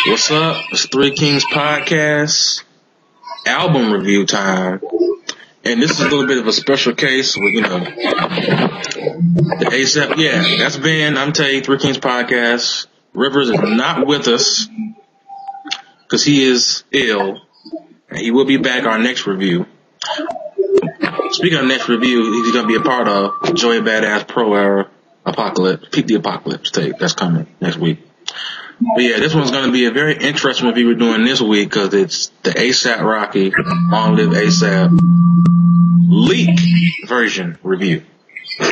What's up? It's 3Kings podcast, album review time. And this is a little bit of a special case with, the ASAP. Yeah, that's been, I'm telling you, 3Kings podcast. Rivers is not with us because he is ill. And he will be back our next review. Speaking of next review, he's going to be a part of Joey Badass Pro Era Apocalypse, Peak the Apocalypse tape that's coming next week. But yeah, this one's going to be a very interesting review we're doing this week because it's the ASAP Rocky Long.Live.A.A.SAP leak version review. Which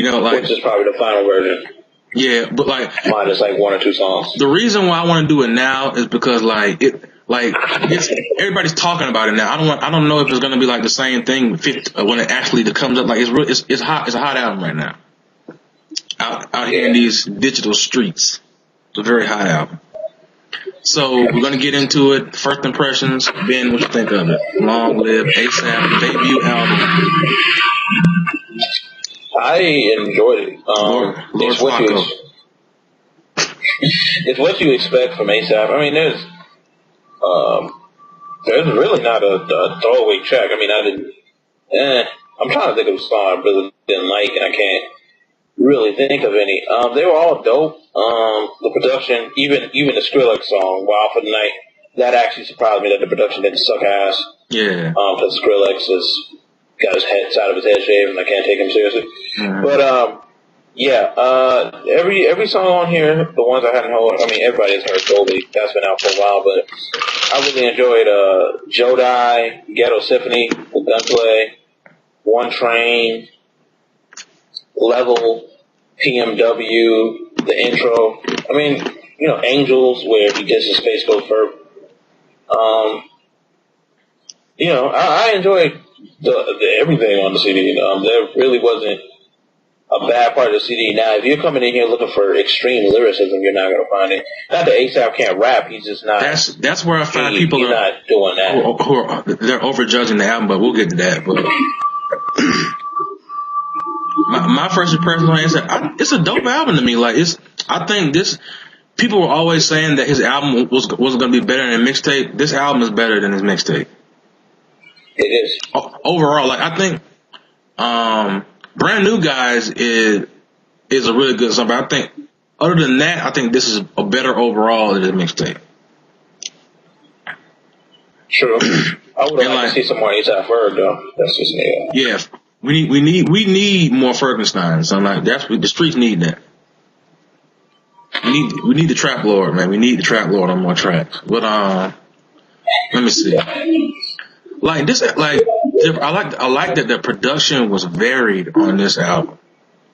is probably the final version. Yeah, but minus one or two songs. The reason why I want to do it now is because it's everybody's talking about it now. I don't know if it's going to be the same thing when it actually comes up. It's hot. It's a hot album right now. Out here in these digital streets. It's a very hot album. So we're going to get into it. First impressions. Ben, what you think of it? Long.Live.A.A.SAP debut album. I enjoyed it. It's what you expect from ASAP. I mean, there's really not a throwaway track. I mean, I'm trying to think of a song I really didn't like, and I can't really think of any. They were all dope. The production, even the Skrillex song, Wild for the Night, that actually surprised me that the production didn't suck ass. Yeah. Because Skrillex has got his side of his head shaved, and I can't take him seriously. Mm-hmm. But every song on here, the ones I hadn't heard, everybody has heard Goldie. That's been out for a while, but I really enjoyed Jodi, Ghetto Symphony, The Gunplay, One Train, Level, PMW, the intro. Angels, where he gets his face goes fur. I enjoyed the everything on the CD. There really wasn't a bad part of the CD. Now, if you're coming in here looking for extreme lyricism, you're not going to find it. Not that ASAP can't rap, he's just not. That's where I find people are not doing that. They're overjudging the album, but we'll get to that. But my first impression on it is that it's a dope album to me. I think people were always saying that his album was going to be better than his mixtape. This album is better than his mixtape. It is. Overall, I think Brand New Guys is a really good song, but I think other than that, I think this is a better overall than his mixtape. True. I would like to see some more ASAP Ferg though. That's just me. Yeah, we need more Fergenstein. So the streets need that. We need the Trap Lord, man. We need the Trap Lord on more tracks. But let me see. I like that the production was varied on this album.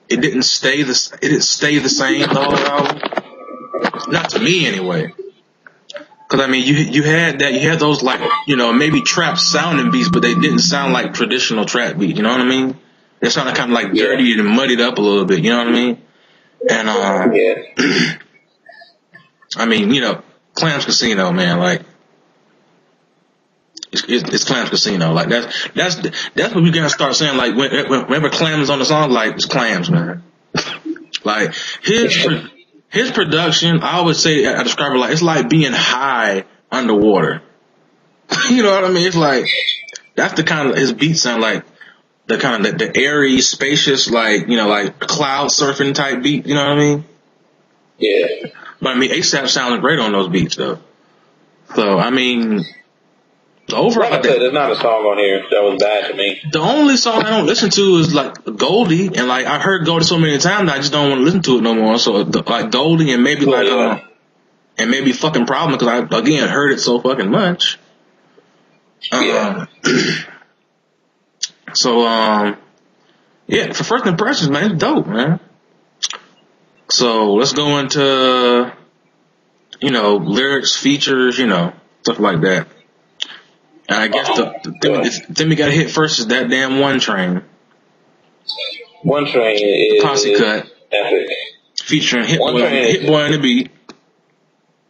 It didn't stay the same the whole album. Not to me anyway. Cause you had those maybe trap sounding beats, but they didn't sound like traditional trap beats. You know what I mean? They sounded kind of dirty and muddied up a little bit. You know what I mean? And Clams Casino, man, it's Clams Casino. That's what we gotta start saying. Whenever Clams is on the song, it's Clams, man. His production, I always say, I describe it it's like being high underwater. You know what I mean? It's that's the kind of his beats sound like. The kind of the airy, spacious, cloud surfing type beat. You know what I mean? Yeah. But ASAP sounded great on those beats though. So overall, there's not a song on here that was bad to me. The only song I don't listen to is Goldie, and I heard Goldie so many times that I just don't want to listen to it no more. So Goldie and maybe and maybe Fucking Problem, because I again heard it so fucking much. For first impressions, man, it's dope, man. So let's go into lyrics, features, stuff like that. And I guess the thing we gotta hit first is that damn One Train. One Train is Posse Cut, epic, featuring Hit Boy on the beat.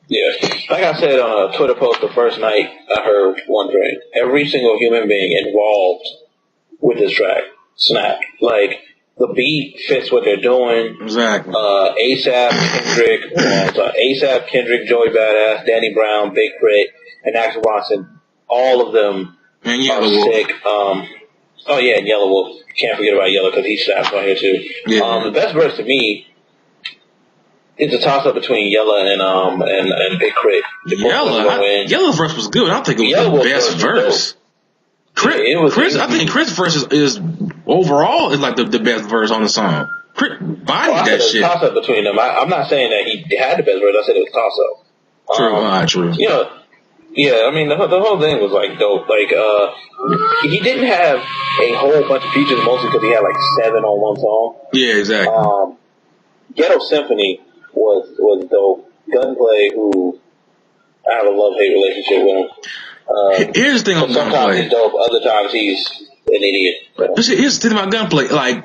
Yeah, like I said on a Twitter post the first night I heard One Train, every single human being involved with this track snapped. the beat fits what they're doing. Exactly. ASAP, Kendrick, ASAP, Kendrick, Joey Badass, Danny Brown, Big Crit, and Axel Watson. All of them are sick. Oh yeah, and Yellow Wolf. Can't forget about Yellow because he snaps on here too. Yeah. The best verse to me is a toss up between Yellow and Big Crit. Yellow's verse was good. I don't think it was the best verse. Chris, I think Chris' verse is overall is like the best verse on the song. Chris bodied that shit. Toss up between them. I'm not saying that he had the best verse. I said it was toss up. True. You know, yeah. I mean, the whole thing was like dope. Like, he didn't have a whole bunch of features, mostly because he had like 7 on one song. Yeah, exactly. Ghetto Symphony was dope. Gunplay, who I have a love-hate relationship with him. Here's the thing on Gunplay. Sometimes he's dope, other times he's an idiot. Here's the thing about Gunplay. Like,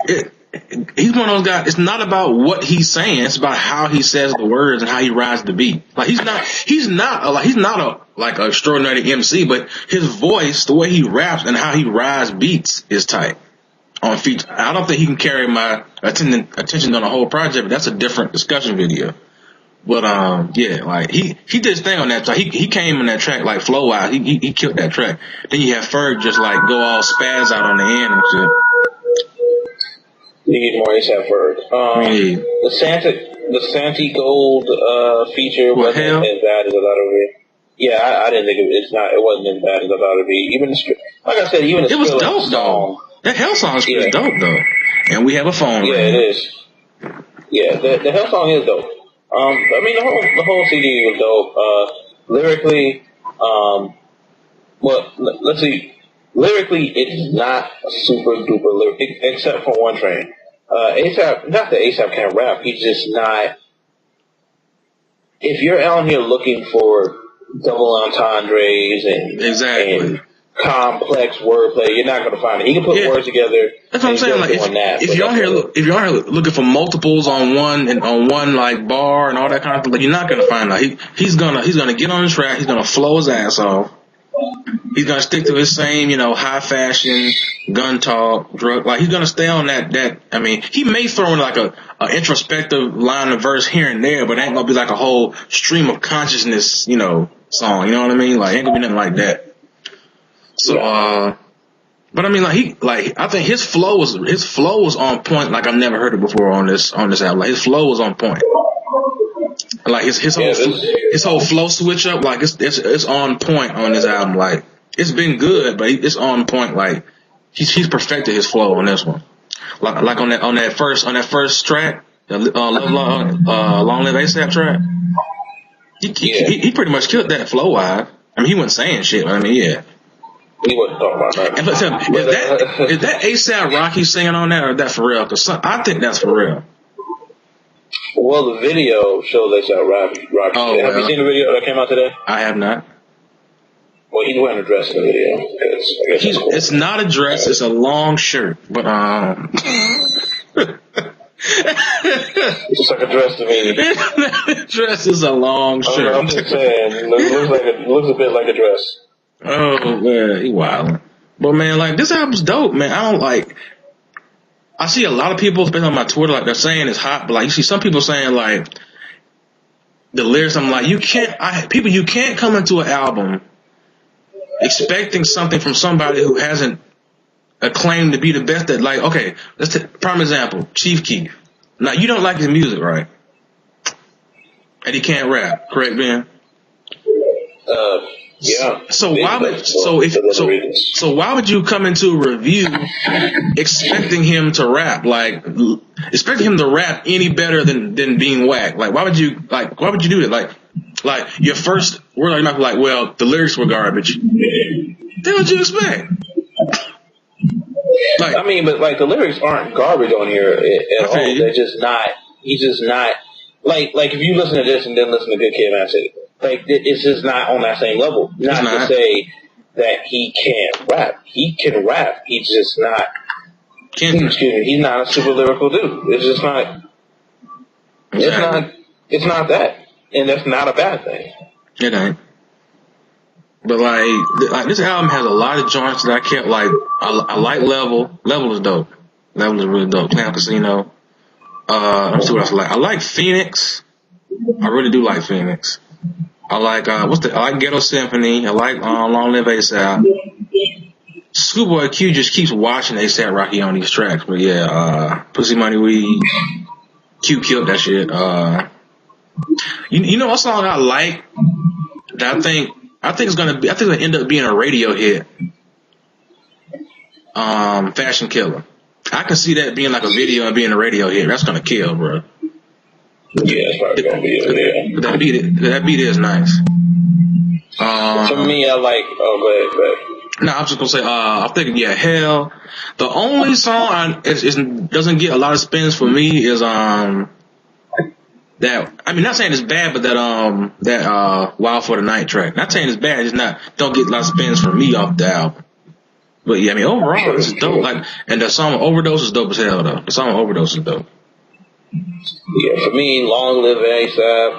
he's one of those guys. It's not about what he's saying. It's about how he says the words and how he rides the beat. Like, he's not a extraordinary MC, but his voice, the way he raps and how he rides beats is tight. On feet, I don't think he can carry my attention on the whole project, but that's a different discussion video. But yeah, like he did his thing on that track. He came on that track like flow wise. He killed that track. Then you have Ferg just like go all spaz out on the end and shit. You need more ASAP Ferg. The Santi Gold feature wasn't as bad as I thought it would be. Yeah, I didn't think it wasn't as bad as I thought it would be. Even like I said, even the it was dope though. That Hell song is dope though. And we have a phone. Yeah, it is. Yeah, the Hell song is dope. I mean, the whole CD was dope. Lyrically, well, let's see. Lyrically, it's not a super duper lyric, except for one train. ASAP, not that ASAP can't rap, he's just not. If you're out here looking for double entendres and complex wordplay, you're not going to find it. He can put words together. That's what I'm saying. Like, if you're out here looking for multiples on one like bar and all that kind of thing, like, you're not going to find that. He's gonna get on the track. He's gonna flow his ass off. He's gonna stick to his same, high fashion gun talk, drug. Like, he's gonna stay on that. I mean, he may throw in like a introspective line of verse here and there, but it ain't gonna be like a whole stream of consciousness, song. You know what I mean? Like, ain't gonna be nothing like that. So, but I mean, I think his flow was on point. Like, I've never heard it before on this album. Like, his flow was on point. Like, his whole flow switch up, like, it's on point on this album. Like, it's been good, but it's on point. Like, he's perfected his flow on this one. Like on that first track, Long.Live.A.A.SAP track. He pretty much killed that flow wise. I mean, he wasn't saying shit, but I mean, yeah. He wasn't talking about that. Is that ASAP Rocky singing on that, or is that for real? Because I think that's for real. Well, the video shows ASAP Rocky. Oh, have you seen the video that came out today? I have not. Well, he's wearing a dress in the video. It's not a dress; it's a long shirt. But it's just like a dress to me. The dress is a long shirt. I'm just saying, it looks a bit like a dress. Oh man, he wildin'. But man, like, this album's dope, man. I see a lot of people, especially on my Twitter, like, they're saying it's hot, but like, you see some people saying like the lyrics. I'm like, you can't come into an album expecting something from somebody who hasn't acclaimed to be the best at, like, okay, let's take prime example, Chief Keef. Now, you don't like his music, right? And he can't rap, correct, Ben? Yeah. So why would you come into a review expecting him to rap, like expecting him to rap any better than being whack? Like, why would you do that? Like your first word out of your mouth, like, well, the lyrics were garbage. Then what you expect? Like, I mean, but like, the lyrics aren't garbage on here at all. They're just not. He's just not like if you listen to this and then listen to Good Kid, Mad City. Like, it's just not on that same level. Not to say that he can't rap. He can rap. He's just not. He's not a super lyrical dude. It's just not. It's not that, and that's not a bad thing. It ain't. But like this album has a lot of joints that I kept. Like, I like Level. Level is dope. That was really dope. Clown Casino. Let me see what else I like. I like Phoenix. I really do like Phoenix. I like I like Ghetto Symphony. I like Long.Live.A.ASAP. Schoolboy Q just keeps watching A$AP Rocky on these tracks, but yeah, Pussy Money Weed, Q killed that shit. You know what song I like that I think it's gonna end up being a radio hit. Fashion Killer. I can see that being like a video and being a radio hit. That's gonna kill, bro. Yeah, it's probably gonna be a That beat is nice. For me, I like. Oh, go ahead. No, I'm just gonna say. I'm thinking, yeah, Hell. The only song doesn't get a lot of spins for me is that. I mean, not saying it's bad, but that Wild for the Night track. Not saying it's bad. It's not. Don't get a lot of spins for me off the album. But yeah, I mean, overall, this is dope. Like, and the song Overdose is dope as hell, though. The song Overdose is dope. Yeah, for me, Long.Live.A.A.SAP.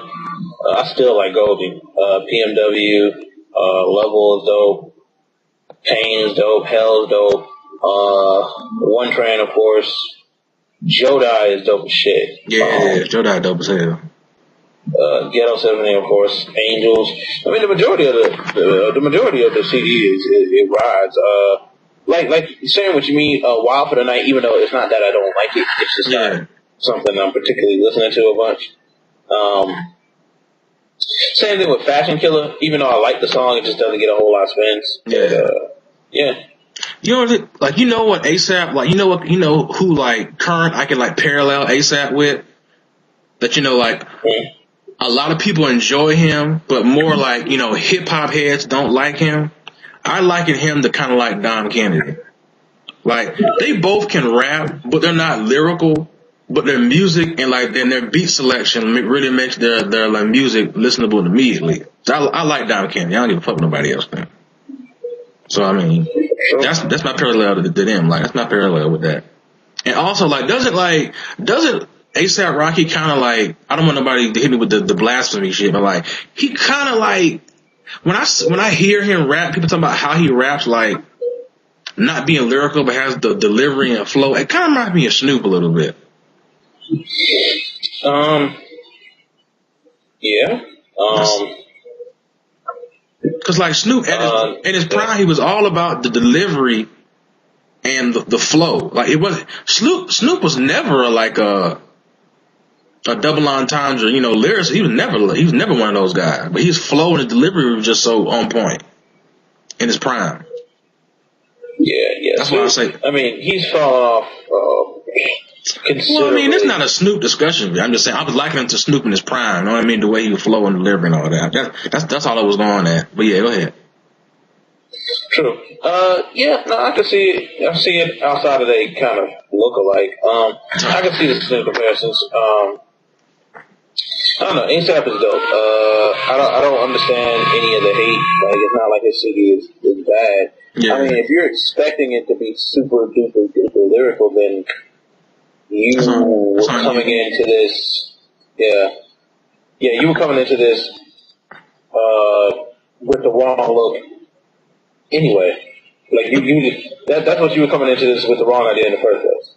I still like Goldie. PMW, Level is dope. Pain is dope. Hell is dope. One Train, of course. Jodai is dope as shit. Yeah, Jodai dope as hell. Ghetto 70, of course. Angels. I mean, the majority of the CD it rides. Like saying what you mean. Wild for the Night. Even though it's not that I don't like it, it's just not something I'm particularly listening to a bunch. Same thing with Fashion Killer. Even though I like the song, it just doesn't get a whole lot of spins. Yeah. You know what? You know what A$AP? Like, you know who like current I can like parallel A$AP with? That a lot of people enjoy him, but more like hip hop heads don't like him. I liken him to kind of like Dom Kennedy. Like, they both can rap, but they're not lyrical. But their music and their beat selection really makes their like music listenable immediately. So I like Dom Kennedy. I don't give a fuck what nobody else thinks. So I mean, that's my parallel to them. Like, that's my parallel with that. And also, like, doesn't A$AP Rocky kind of like, I don't want nobody to hit me with the blasphemy shit, but like, he kind of like, when I hear him rap, people talking about how he raps like not being lyrical but has the delivery and flow. It kind of reminds me of Snoop a little bit. Yeah. Cause like Snoop in his prime, he was all about the delivery and the flow. Like, it was Snoop was never like a double entendre, lyrics. He was never one of those guys. But his flow and his delivery was just so on point in his prime. Yeah. That's what I say. I mean, he's fallen off. Well, I mean, it's not a Snoop discussion. I'm just saying, I was likening him to Snoop in his prime. You know what I mean? The way he would flow and deliver and all that. That's all I was going at. But yeah, go ahead. True. Yeah, no, I can see it. I see it outside of they kind of look alike. I can see the Snoop comparisons. I don't know. A$AP is dope. I don't understand any of the hate. Like, it's not like his CD is bad. Yeah. I mean, if you're expecting it to be super duper lyrical, then you were coming into this. Yeah, you were coming into this with the wrong look. Anyway, like that's what you were coming into this with the wrong idea in the first place.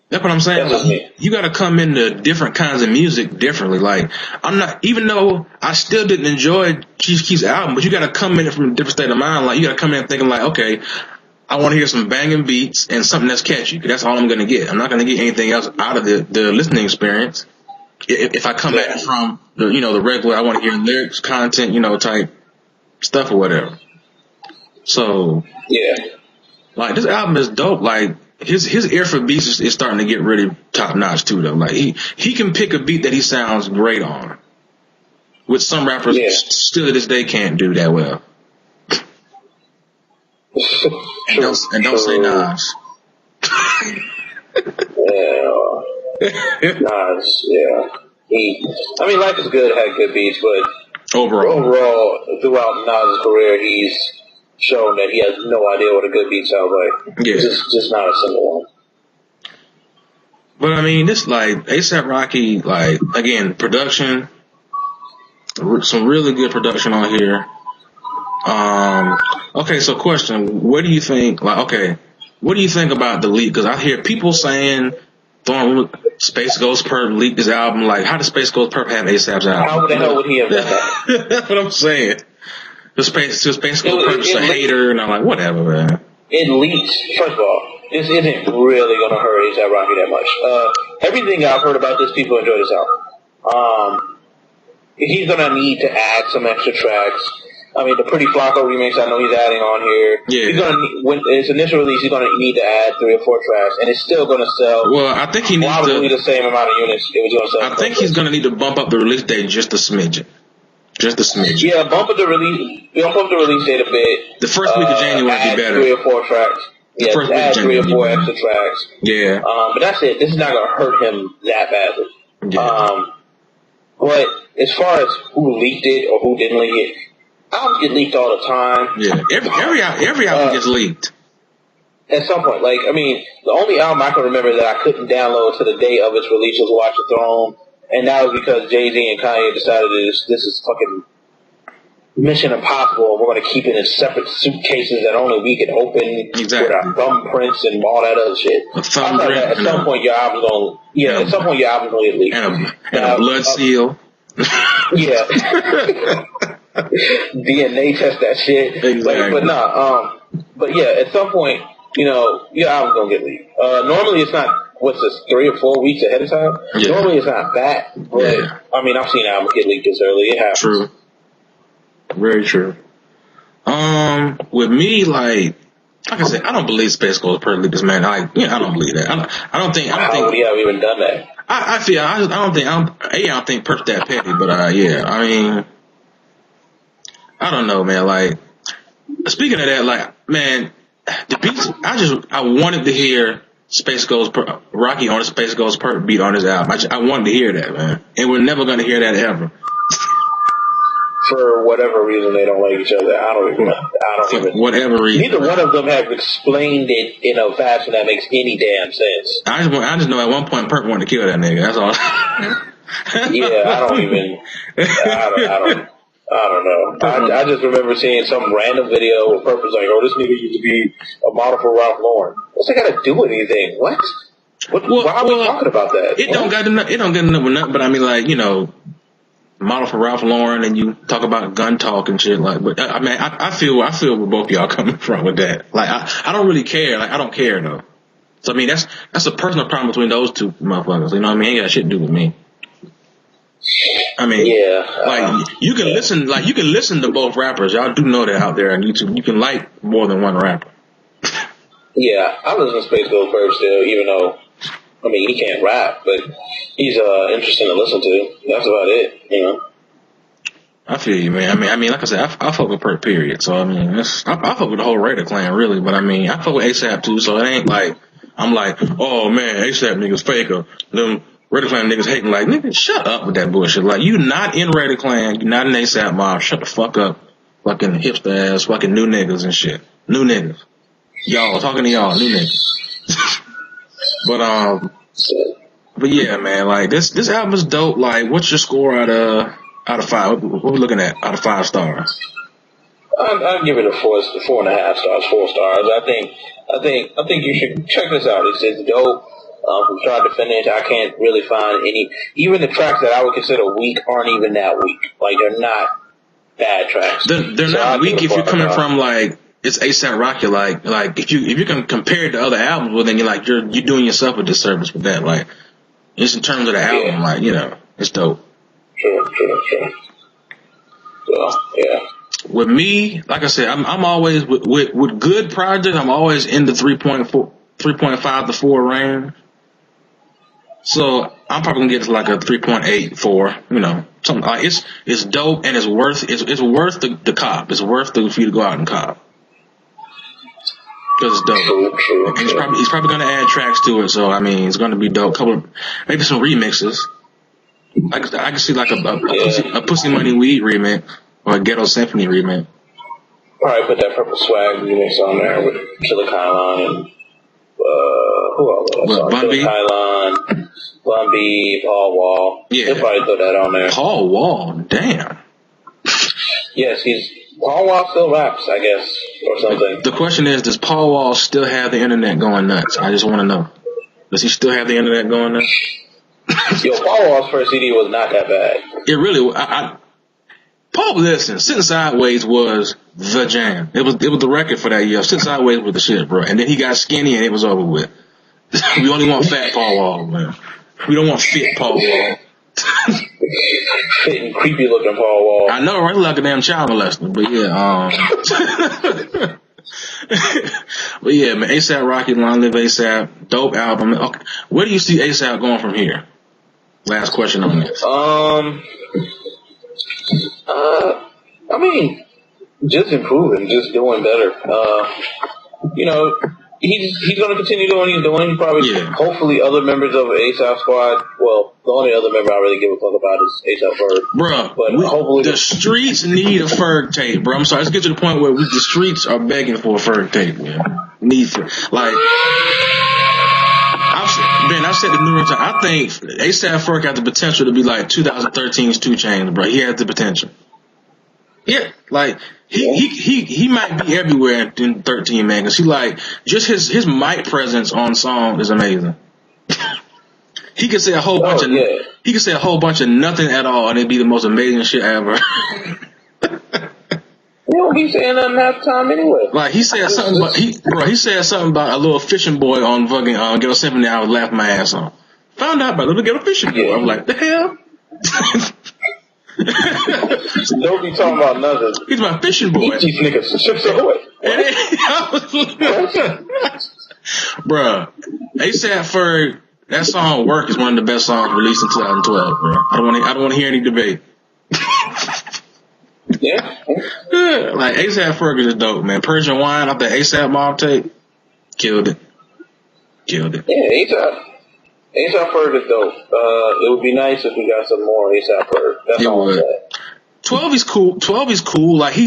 That's what I'm saying. Like, you got to come into different kinds of music differently. Like, I'm not, even though I still didn't enjoy Chief Keef's album, but you got to come in from a different state of mind. Like, you got to come in thinking like, okay, I want to hear some banging beats and something that's catchy. That's all I'm going to get. I'm not going to get anything else out of the listening experience. If I come at it from the regular, I want to hear lyrics, content, type stuff or whatever. So yeah, like, this album is dope. Like, his ear for beats is starting to get really top notch too, though. Like, he can pick a beat that he sounds great on, which some rappers still to this day can't do that well. and don't say Nas. Nas, yeah. I mean, Life is Good had good beats, but overall, throughout Nas' career, he's shown that he has no idea what a good beat sounds like. Yeah. Just not a single one. But I mean, this, like, A$AP Rocky, like, again, production, some really good production on here. Okay, so question, what do you think, like, okay, what do you think about the leak? Because I hear people saying, Space Ghost Perp leaked his album. Like, how does Space Ghost Perp have ASAP's album? How the hell would he have done that? That's what I'm saying. The Space Ghost Perp's a hater, and I'm like, whatever, man. It leaks. First of all, this isn't really going to hurt A$AP Rocky that much. Everything I've heard about this, people enjoy this album. He's going to need to add some extra tracks. I mean, the Pretty Flocko remix, I know he's adding on here. Yeah. He's going to, when his initial release, he's going to need to add 3 or 4 tracks, and it's still going to sell. Well, I think he needs probably the same amount of units it was going to sell. I think he's going to need to bump up the release date just a smidgen. Just a smidgen. Yeah, bump up the release date a bit. The first week of January would be better. 3 or 4 tracks. Yeah, first week add of 3 or 4 January. extra tracks. Yeah. But that's it. This is not going to hurt him that badly. Yeah. But as far as who leaked it or who didn't leak it, albums get leaked all the time. Yeah. Every album gets leaked. At some point. Like, I mean, the only album I can remember that I couldn't download to the day of its release was Watch the Throne. And that was because Jay-Z and Kanye decided this is fucking Mission Impossible. We're going to keep it in separate suitcases that only we can open with our thumbprints and all that other shit. A thumbprint. At some point your album's going to, at some point your album's going to get leaked. And a blood seal. Yeah. DNA test that shit. Exactly. But yeah, at some point, your album's going to get leaked. Normally it's not, 3 or 4 weeks ahead of time? Yeah. Normally it's not that. But, Yeah. I mean, I've seen albums get leaked this early. It happens. True. Very true. With me, like I said, I don't believe Space Ghost Perp leaked this, man. I don't believe that. I don't think. How would he have even done that? I don't think Perp's that petty, but yeah. I mean, I don't know, man. Like, speaking of that, like, man, the beats. I wanted to hear Space Ghost Perp, Rocky on a Space Ghost Perp beat on his album. I wanted to hear that, man, and we're never gonna hear that ever. For whatever reason, they don't like each other. I don't even. Whatever reason. Neither one of them have explained it in a fashion that makes any damn sense. I just know at one point Perp wanted to kill that nigga. That's all. Yeah, I don't know. I just remember seeing some random video where Perp was like, "Oh, this nigga used to be a model for Ralph Lauren." What's that got to do with anything? What? Why are we talking about that? It don't get enough with nothing. But I mean, like, model for Ralph Lauren, and you talk about gun talk and shit. Like, but I mean, I feel where both y'all coming from with that. Like, I don't really care. Like, I don't care though. So I mean, that's a personal problem between those two motherfuckers. You know what I mean? Ain't got shit to do with me. I mean, like, you can listen to both rappers. Y'all do know that out there on YouTube. You can like more than one rapper. Yeah, I listen to Space Ghost Perp still, even though, I mean, he can't rap, but he's interesting to listen to. That's about it, I feel you, man. I mean, like I said, I fuck with Perp, period. So I mean, I fuck with the whole Raider clan, really. But I mean, I fuck with ASAP too. So it ain't like I'm like, oh man, ASAP niggas faker. Them Raider clan niggas hating. Like, nigga, shut up with that bullshit. Like, you not in Raider clan, you not in ASAP mob. Shut the fuck up, fucking hipster ass, fucking new niggas and shit. New niggas. Y'all talking to y'all, new niggas. But yeah, man, like this album is dope. Like, what's your score out of 5? What we looking at out of 5 stars? I'll give it a 4.5 stars, 4 stars. I think you should check this out. It's dope. From start to finish, I can't really find even the tracks that I would consider weak aren't even that weak. Like, they're not bad tracks. They're not weak if you're coming from, like, it's A$AP Rocky. Like if you can compare it to other albums, well then you're doing yourself a disservice with that. Like, just in terms of the album, like, it's dope. Sure. So, yeah. With me, like I said, I'm always with good projects. I'm always in the 3.5 to 4 range. So I'm probably gonna get to like a 3.8, 4. Something like it's dope and it's worth the cop. It's worth for you to go out and cop. Because it's dope. True. And he's probably gonna add tracks to it. So I mean, it's gonna be dope. Maybe some remixes. I can see like a Pussy Money Weed remix or a Ghetto Symphony remix. Probably put that Purple Swag remix on there with Killer Kylon and who else? Bun B? Killer Kylon, Bun B, Paul Wall. Yeah. He'll probably put that on there. Paul Wall, damn. Yes, he's Paul Wall still raps, I guess, or something. The question is, does Paul Wall still have the internet going nuts? I just want to know. Does he still have the internet going nuts? Yo, Paul Wall's first CD was not that bad. It really, Paul, listen, Sitting Sideways was the jam. It was the record for that year. Sitting Sideways was the shit, bro. And then he got skinny and it was over with. We only want fat Paul Wall, man. We don't want fit Paul Wall. Fit and creepy looking Paul Wall. I know, right? Like a damn child molester, but yeah, but yeah, man, A$AP Rocky, Long.Live.A.ASAP, dope album. Okay. Where do you see A$AP going from here? Last question on this. I mean, just improving, just doing better. You know, he's going to continue doing what he's doing. Probably, hopefully, other members of A$AP Squad. Well, the only other member I really give a fuck about is A$AP Ferg. Bruh, but hopefully the streets need a Ferg tape, bro. I'm sorry, let's get to the point where the streets are begging for a Ferg tape, man. I've said the numerous times. I think A$AP Ferg got the potential to be like 2013's 2 Chainz, bro. He has the potential. Yeah, like he might be everywhere in 13, man. Cause he like just his mic presence on song is amazing. He could say a whole bunch of he could say a whole bunch of nothing at all, and it'd be the most amazing shit ever. You don't be saying nothing half the time anyway. Like he said something about he said something about a little fishing boy on fucking Ghetto Symphony. I was laughing my ass off. Found out about little Ghetto Fishing Boy. I'm like, the hell. Don't be talking about nothing. He's my fishing boy. These niggas ships away. Bruh, A$AP Ferg, that song "Work" is one of the best songs released in 2012, bro. I don't want to hear any debate. Yeah. Like A$AP Ferg is dope, man. Persian Wine off the A$AP Mob tape, killed it. Yeah, A$AP Ferg is dope. It would be nice if we got some more A$AP Ferg. That's all I'm saying. 12 is cool. 12 is cool. Like he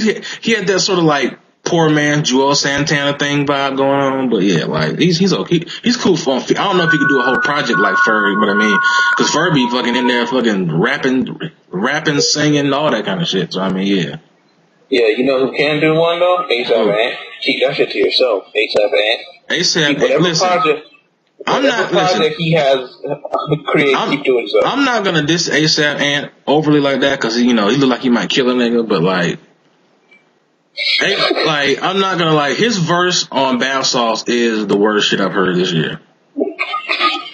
had that sort of like poor man Joel Santana thing vibe going on. But yeah, like he's okay. He's cool for. I don't know if he could do a whole project like Ferg, but I mean, because Ferg be fucking in there fucking rapping, singing, all that kind of shit. So I mean, yeah. Yeah, you know who can do one though? A$AP Ant. Keep that shit to yourself. A$AP Ant. A$AP. Listen. Project he has created, keep doing so. I'm not gonna diss A$AP Ant overly like that because he look like he might kill a nigga, but like I'm not gonna like his verse on Bath Sauce is the worst shit I've heard this year.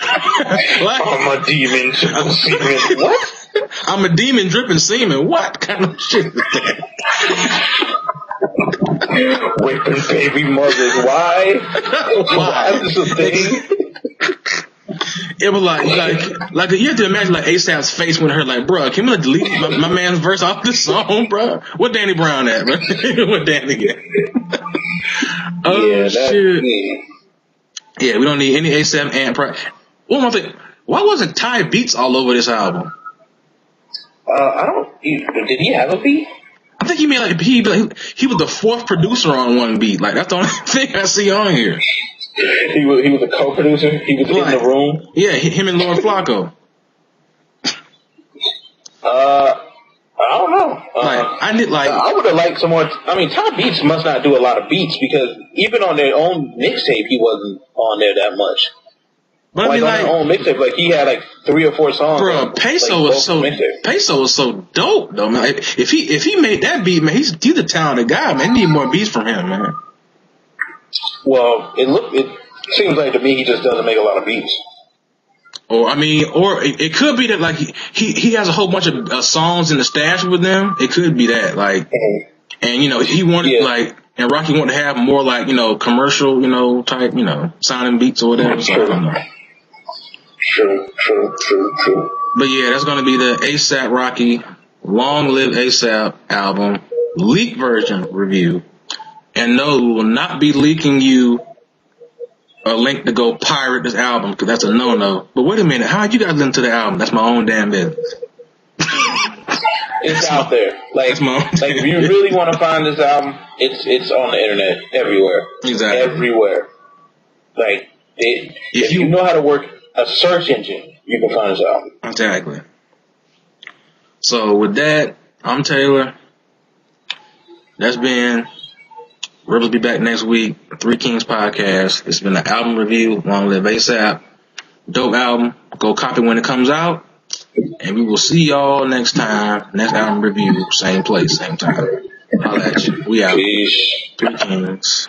I'm a demon dripping semen. What? I'm a demon dripping semen. What kind of shit is that? Whipping baby mothers. Why? Why is this a thing? It was like you have to imagine like A$AP's face when her like, bro, can we delete my man's verse off this song, bro? What Danny Brown at, bro? What Danny at? Shit. Yeah, we don't need any A$AP Ant. One more thing, why wasn't Ty Beats all over this album? Did he have a beat? I think he made like he was the 4th producer on one beat. Like that's the only thing I see on here. He was a co-producer. He was in the room. Yeah, him and Lord Flacco. I don't know. I would have liked some more. I mean, Ty Beats must not do a lot of beats because even on their own mixtape, he wasn't on there that much. But like, I mean, on their own mixtape, like he had like 3 or 4 songs. Bro, Peso was so dope though, man. If he made that beat, man, he's a talented guy, man. Need more beats from him, man. Well, it seems like to me he just doesn't make a lot of beats. Or it could be that like he has a whole bunch of songs in the stash with them. It could be that like, and he wanted like, and Rocky wanted to have more like commercial type sounding beats or whatever. So I don't know. True. But yeah, that's gonna be the A$AP Rocky Long.Live.A.ASAP album leak version review. And no, we will not be leaking you a link to go pirate this album because that's a no-no. But wait a minute, how'd you guys listen to the album? That's my own damn business. It's out there. Like if you really want to find this album, it's on the internet everywhere. Exactly. Everywhere. Like if you know how to work a search engine, you can find this album. Exactly. So with that, I'm Taylor. That's been Rivers will be back next week. 3Kings podcast. It's been an album review. Long.Live.A.A.S.A.P. Dope album. Go copy when it comes out. And we will see y'all next time. Next album review. Same place, same time. Holla at you. We out. Peace. 3Kings.